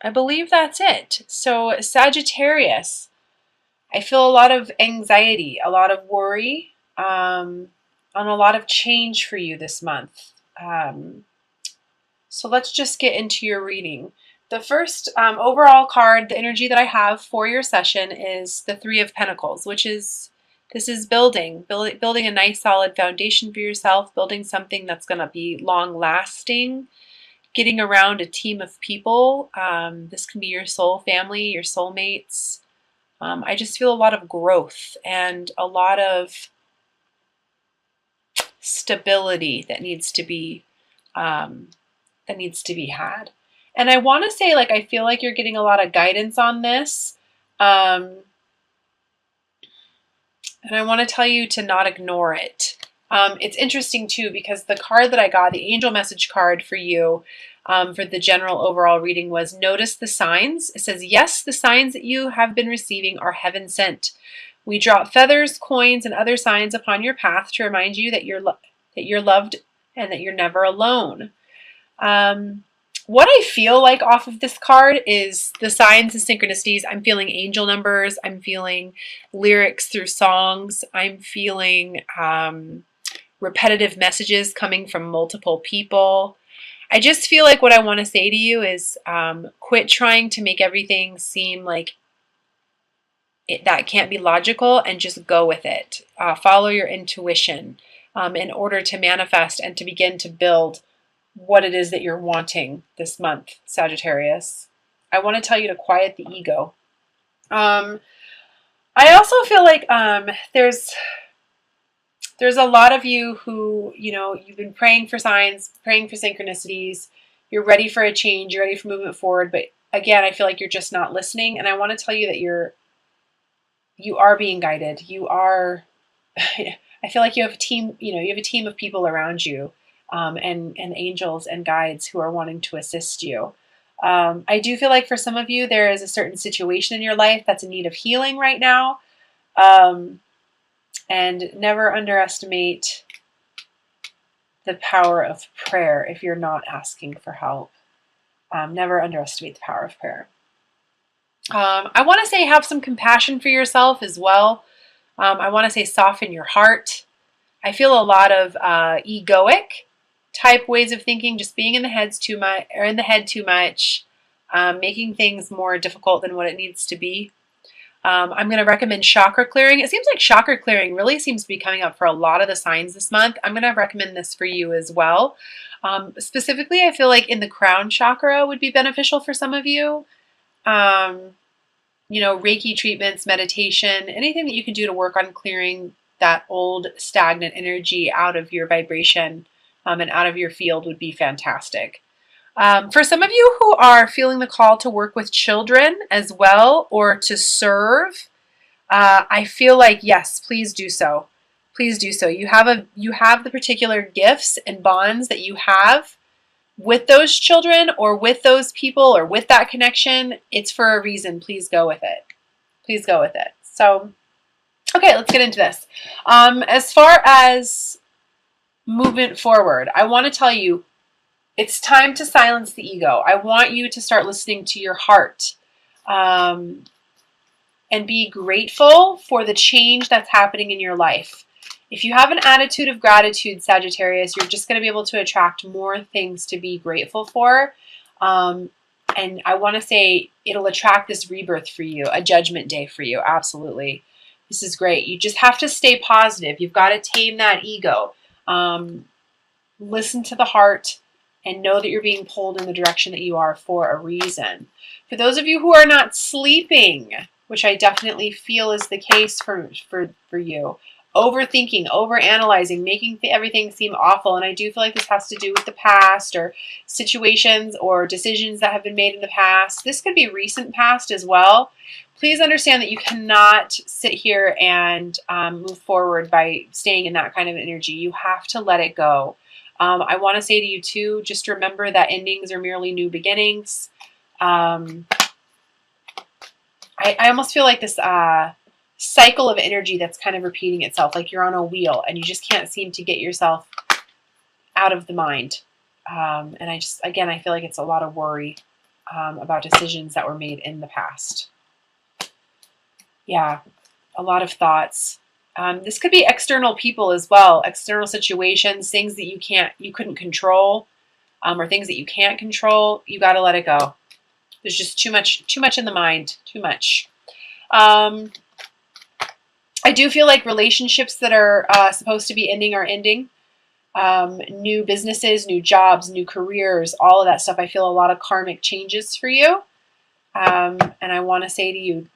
I believe that's it. So Sagittarius, I feel a lot of anxiety, a lot of worry, and a lot of change for you this month. So let's just get into your reading. The first overall card, the energy that I have for your session is the Three of Pentacles, which is this is building a nice solid foundation for yourself, building something that's going to be long lasting, getting around a team of people. This can be your soul family, your soulmates. I just feel a lot of growth and a lot of stability that needs to be had. And I want to say, like, I feel like you're getting a lot of guidance on this. And I want to tell you to not ignore it. It's interesting too, because the card that I got, the angel message card for you, for the general overall reading was notice the signs. It says, yes, the signs that you have been receiving are heaven sent. We drop feathers, coins, and other signs upon your path to remind you that you're loved and that you're never alone. What I feel like off of this card is the signs and synchronicities. I'm feeling angel numbers. I'm feeling lyrics through songs. I'm feeling repetitive messages coming from multiple people. I just feel like what I want to say to you is quit trying to make everything seem like that can't be logical, and just go with it. Follow your intuition in order to manifest and to begin to build what it is that you're wanting this month, Sagittarius. I want to tell you to quiet the ego. I also feel like there's a lot of you who, you've been praying for signs, praying for synchronicities. You're ready for a change. You're ready for movement forward. But again, I feel like you're just not listening. And I want to tell you that you are being guided. You are, I feel like you have a team, you have a team of people around you, and angels and guides who are wanting to assist you. I do feel like for some of you, there is a certain situation in your life that's in need of healing right now. And never underestimate the power of prayer if you're not asking for help. Never underestimate the power of prayer. I want to say have some compassion for yourself as well. I want to say soften your heart. I feel a lot of egoic type ways of thinking, just being in the head too much, making things more difficult than what it needs to be. I'm going to recommend chakra clearing. It seems like chakra clearing really seems to be coming up for a lot of the signs this month. I'm going to recommend this for you as well. Specifically, I feel like in the crown chakra would be beneficial for some of you. Reiki treatments, meditation, anything that you can do to work on clearing that old stagnant energy out of your vibration and out of your field would be fantastic. For some of you who are feeling the call to work with children as well, or to serve, I feel like, yes, please do so. Please do so. You have the particular gifts and bonds that you have with those children or with those people or with that connection. It's for a reason. Please go with it. Please go with it. So, okay, let's get into this. As far as movement forward, I want to tell you, it's time to silence the ego. I want you to start listening to your heart, and be grateful for the change that's happening in your life. If you have an attitude of gratitude, Sagittarius, you're just going to be able to attract more things to be grateful for. And I want to say it'll attract this rebirth for you, a judgment day for you. Absolutely. This is great. You just have to stay positive. You've got to tame that ego. Listen to the heart and know that you're being pulled in the direction that you are for a reason. For those of you who are not sleeping, which I definitely feel is the case for you, overthinking, overanalyzing, making everything seem awful. And I do feel like this has to do with the past or situations or decisions that have been made in the past. This could be recent past as well. Please understand that you cannot sit here and move forward by staying in that kind of energy. You have to let it go. I want to say to you too, just remember that endings are merely new beginnings. I almost feel like this cycle of energy that's kind of repeating itself, like you're on a wheel and you just can't seem to get yourself out of the mind. And I feel like it's a lot of worry. about decisions that were made in the past. Yeah, a lot of thoughts. This could be external people as well, external situations, things that you couldn't control, or things that you can't control. You got to let it go. There's just too much in the mind, too much. I do feel like relationships that are supposed to be ending are ending. New businesses, new jobs, new careers, all of that stuff. I feel a lot of karmic changes for you. And I want to say to you,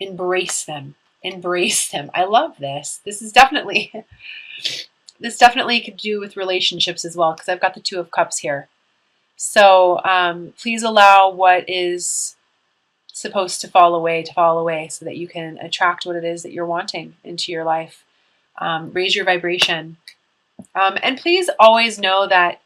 embrace them. Embrace them. I love this. This definitely could do with relationships as well, because I've got the Two of Cups here. So please allow what is supposed to fall away so that you can attract what it is that you're wanting into your life. Raise your vibration. And please always know that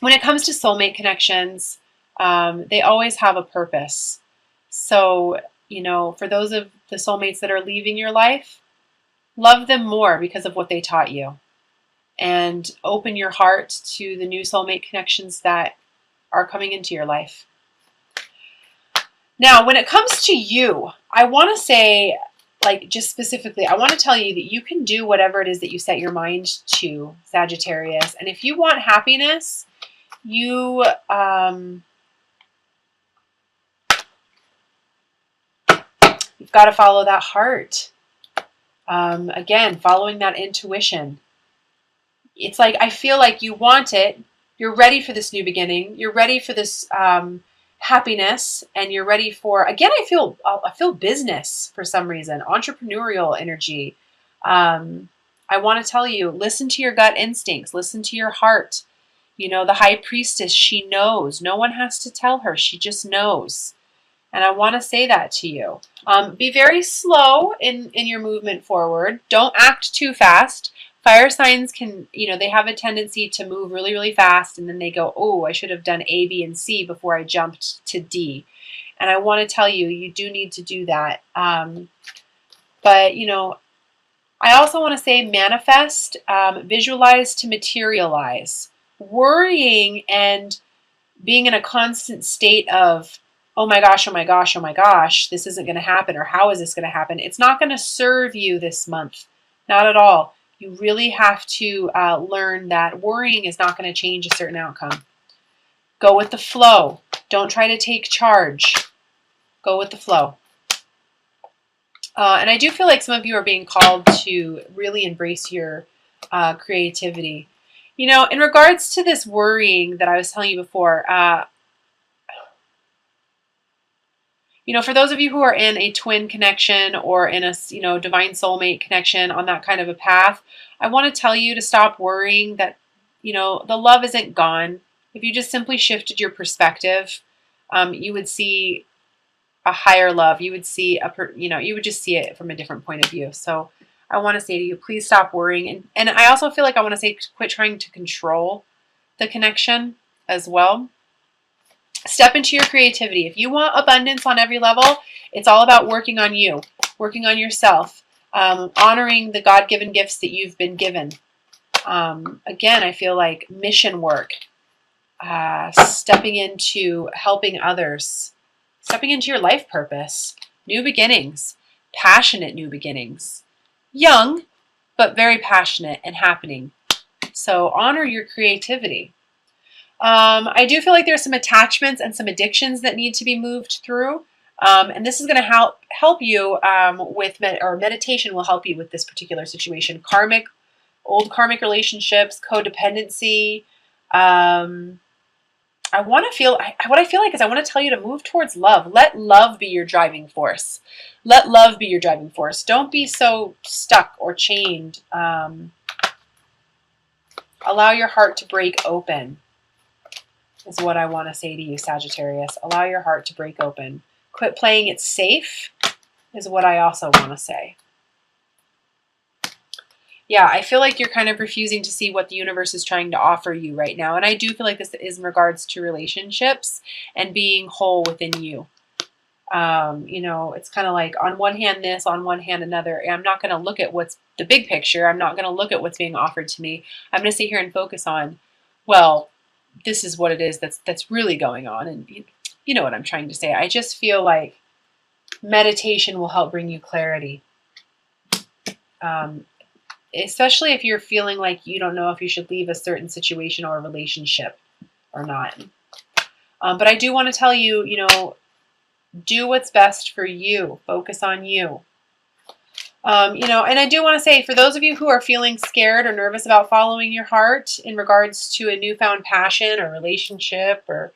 when it comes to soulmate connections, they always have a purpose. So, for those of the soulmates that are leaving your life, love them more because of what they taught you. And open your heart to the new soulmate connections that are coming into your life. Now, when it comes to you, I want to say, just specifically, I want to tell you that you can do whatever it is that you set your mind to, Sagittarius. And if you want happiness, you've got to follow that heart. Again, following that intuition. It's like, I feel like you want it. You're ready for this new beginning. You're ready for this happiness, and you're ready for, again, I feel business for some reason, entrepreneurial energy. I want to tell you, listen to your gut instincts, listen to your heart. The high priestess, she knows. No one has to tell her. She just knows. And I want to say that to you. Be very slow in your movement forward. Don't act too fast. Fire signs can, they have a tendency to move really, really fast, and then they go, oh, I should have done A, B, and C before I jumped to D. And I want to tell you, you do need to do that. But, I also want to say manifest, visualize to materialize. Worrying and being in a constant state of, oh my gosh, oh my gosh, oh my gosh, this isn't going to happen, or how is this going to happen? It's not going to serve you this month. Not at all. You really have to learn that worrying is not going to change a certain outcome. Go with the flow. Don't try to take charge. Go with the flow. And I do feel like some of you are being called to really embrace your creativity. In regards to this worrying that I was telling you before, for those of you who are in a twin connection or in a, divine soulmate connection on that kind of a path, I want to tell you to stop worrying that, the love isn't gone. If you just simply shifted your perspective, you would see a higher love. You would see you would just see it from a different point of view. So I want to say to you, please stop worrying. And I also feel like I want to say, quit trying to control the connection as well. Step into your creativity. If you want abundance on every level, it's all about working on you, working on yourself, honoring the God-given gifts that you've been given. Again, I feel like mission work, stepping into helping others, stepping into your life purpose, new beginnings, passionate new beginnings, young, but very passionate and happening. So honor your creativity. I do feel like there's some attachments and some addictions that need to be moved through. And this is going to help you with, meditation will help you with this particular situation. Old karmic relationships, codependency. What I feel like is I want to tell you to move towards love. Let love be your driving force. Let love be your driving force. Don't be so stuck or chained. Allow your heart to break open. Is what I want to say to you, Sagittarius. Allow your heart to break open. Quit playing it safe is what I also want to say. Yeah, I feel like you're kind of refusing to see what the universe is trying to offer you right now. And I do feel like this is in regards to relationships and being whole within you. It's kind of like on one hand this, on one hand another. I'm not going to look at what's the big picture. I'm not going to look at what's being offered to me. I'm going to sit here and focus on, well, this is what it is that's really going on. And you know what I'm trying to say. I just feel like meditation will help bring you clarity. Especially if you're feeling like you don't know if you should leave a certain situation or a relationship or not. But I do want to tell you, you know, do what's best for you. Focus on you. You know, and I do want to say, for those of you who are feeling scared or nervous about following your heart in regards to a newfound passion or relationship or,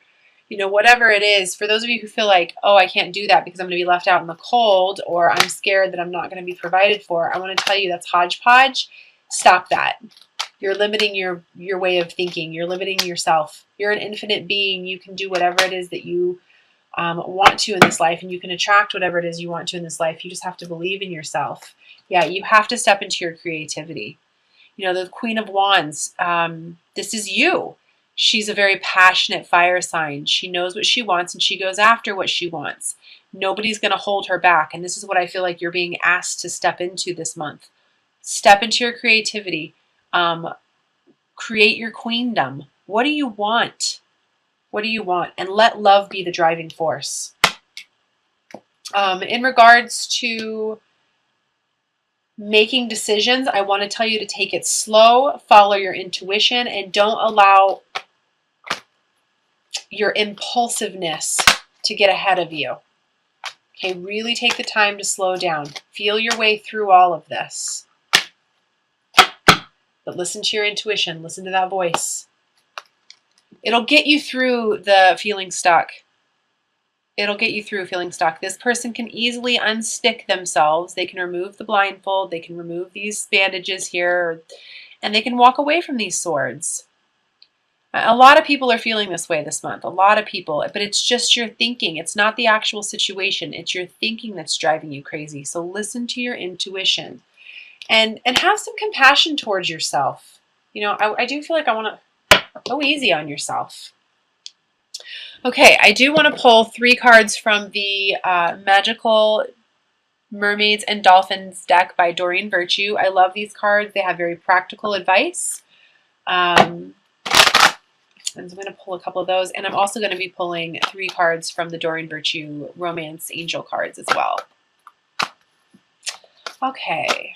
you know, whatever it is, for those of you who feel like, oh, I can't do that because I'm going to be left out in the cold, or I'm scared that I'm not going to be provided for, I want to tell you that's hodgepodge. Stop that. You're limiting your way of thinking. You're limiting yourself. You're an infinite being. You can do whatever it is that you want to in this life, and you can attract whatever it is you want to in this life. You just have to believe in yourself. Yeah, you have to step into your creativity. You know, the Queen of Wands, this is you. She's a very passionate fire sign. She knows what she wants and she goes after what she wants. Nobody's going to hold her back. And this is what I feel like you're being asked to step into this month. Step into your creativity. Create your queendom. What do you want? What do you want? And let love be the driving force. In regards to making decisions, I want to tell you to take it slow, follow your intuition, and don't allow your impulsiveness to get ahead of you. Okay, really take the time to slow down. Feel your way through all of this. But listen to your intuition. Listen to that voice. It'll get you through the feeling stuck. It'll get you through feeling stuck. This person can easily unstick themselves. They can remove the blindfold. They can remove these bandages here, and they can walk away from these swords. A lot of people are feeling this way this month. A lot of people. But it's just your thinking. It's not the actual situation. It's your thinking that's driving you crazy. So listen to your intuition. And have some compassion towards yourself. You know, I do feel like I want to go easy on yourself. Okay, I do want to pull 3 cards from the Magical Mermaids and Dolphins deck by Doreen Virtue. I love these cards. They have very practical advice. And so I'm going to pull a couple of those. And I'm also going to be pulling 3 cards from the Doreen Virtue Romance Angel cards as well. Okay.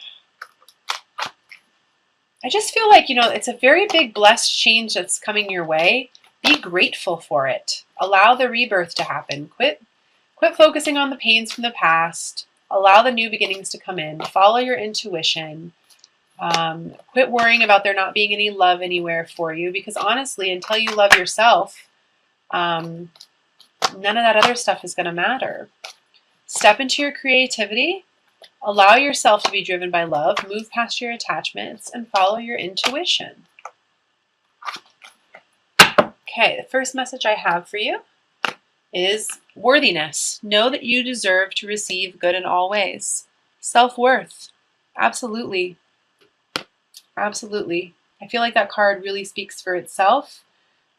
I just feel like, you know, it's a very big blessed change that's coming your way. Be grateful for it. Allow the rebirth to happen. Quit focusing on the pains from the past. Allow the new beginnings to come in. Follow your intuition. Quit worrying about there not being any love anywhere for you, because honestly, until you love yourself, none of that other stuff is going to matter. Step into your creativity. Allow yourself to be driven by love. Move past your attachments and follow your intuition. Okay, the first message I have for you is worthiness. Know that you deserve to receive good in all ways. Self-worth. Absolutely. Absolutely. I feel like that card really speaks for itself.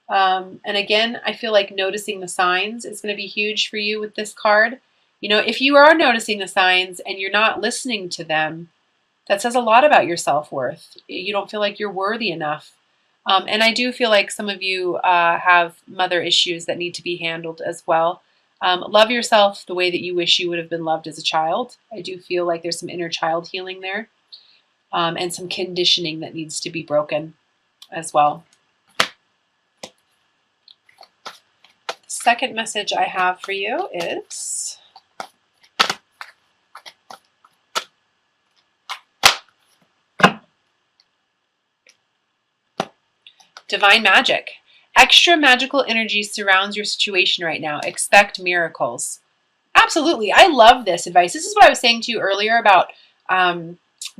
And again, I feel like noticing the signs is going to be huge for you with this card. You know, if you are noticing the signs and you're not listening to them, that says a lot about your self-worth. You don't feel like you're worthy enough. And I do feel like some of you have mother issues that need to be handled as well. Love yourself the way that you wish you would have been loved as a child. I do feel like there's some inner child healing there, and some conditioning that needs to be broken as well. The second message I have for you is divine magic. Extra magical energy surrounds your situation right now. Expect miracles. Absolutely. I love this advice. This is what I was saying to you earlier about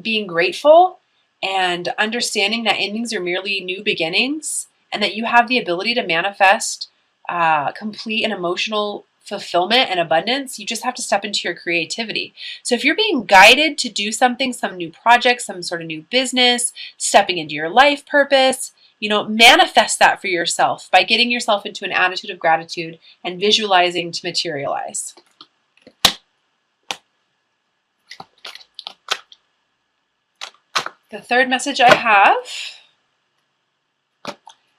being grateful and understanding that endings are merely new beginnings, and that you have the ability to manifest complete and emotional fulfillment and abundance. You just have to step into your creativity. So if you're being guided to do something, some new project, some sort of new business, stepping into your life purpose, you know, manifest that for yourself by getting yourself into an attitude of gratitude and visualizing to materialize. The third message I have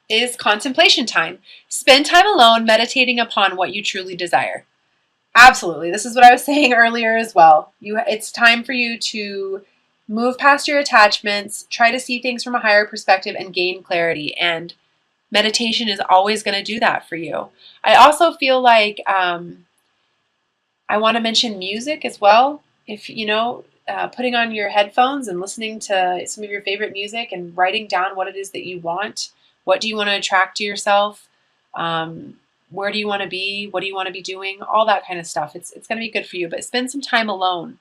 is contemplation time. Spend time alone meditating upon what you truly desire. Absolutely. This is what I was saying earlier as well. It's time for you to move past your attachments, try to see things from a higher perspective, and gain clarity. And meditation is always going to do that for you. I also feel like I want to mention music as well. If putting on your headphones and listening to some of your favorite music and writing down what it is that you want. What do you want to attract to yourself? Where do you want to be? What do you want to be doing? All that kind of stuff. It's going to be good for you. But spend some time alone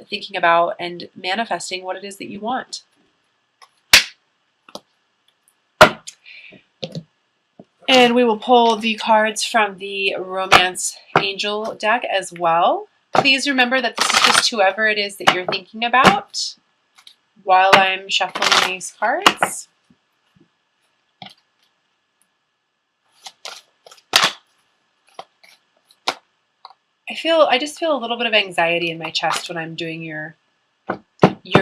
thinking about and manifesting what it is that you want. And we will pull the cards from the Romance Angel deck as well. Please remember that this is just whoever it is that you're thinking about while I'm shuffling these cards. I just feel a little bit of anxiety in my chest when I'm doing your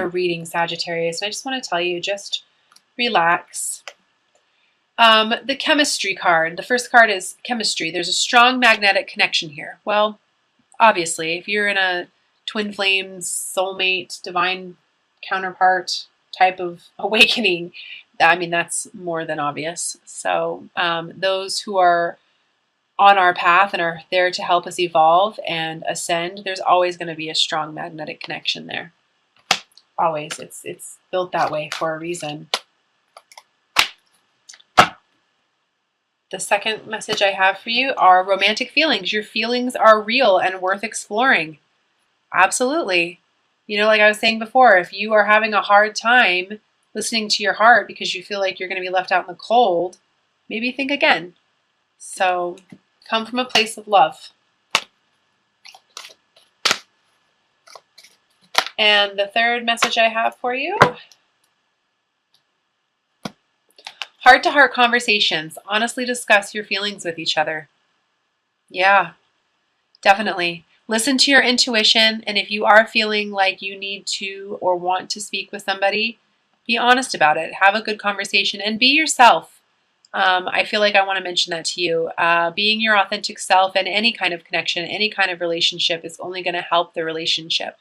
reading, Sagittarius. And I just want to tell you, just relax. The chemistry card. The first card is chemistry. There's a strong magnetic connection here. Well, obviously, if you're in a twin flames, soulmate, divine counterpart type of awakening, I mean, that's more than obvious. So those who are on our path and are there to help us evolve and ascend, there's always going to be a strong magnetic connection there. Always. It's built that way for a reason. The second message I have for you are romantic feelings. Your feelings are real and worth exploring. Absolutely. Like I was saying before, if you are having a hard time listening to your heart because you feel like you're going to be left out in the cold, maybe think again. So come from a place of love. And the third message I have for you, heart-to-heart conversations. Honestly discuss your feelings with each other. Yeah, definitely. Listen to your intuition, and if you are feeling like you need to or want to speak with somebody, be honest about it. Have a good conversation and be yourself. I feel like I want to mention that to you. Being your authentic self and any kind of connection, any kind of relationship is only going to help the relationship.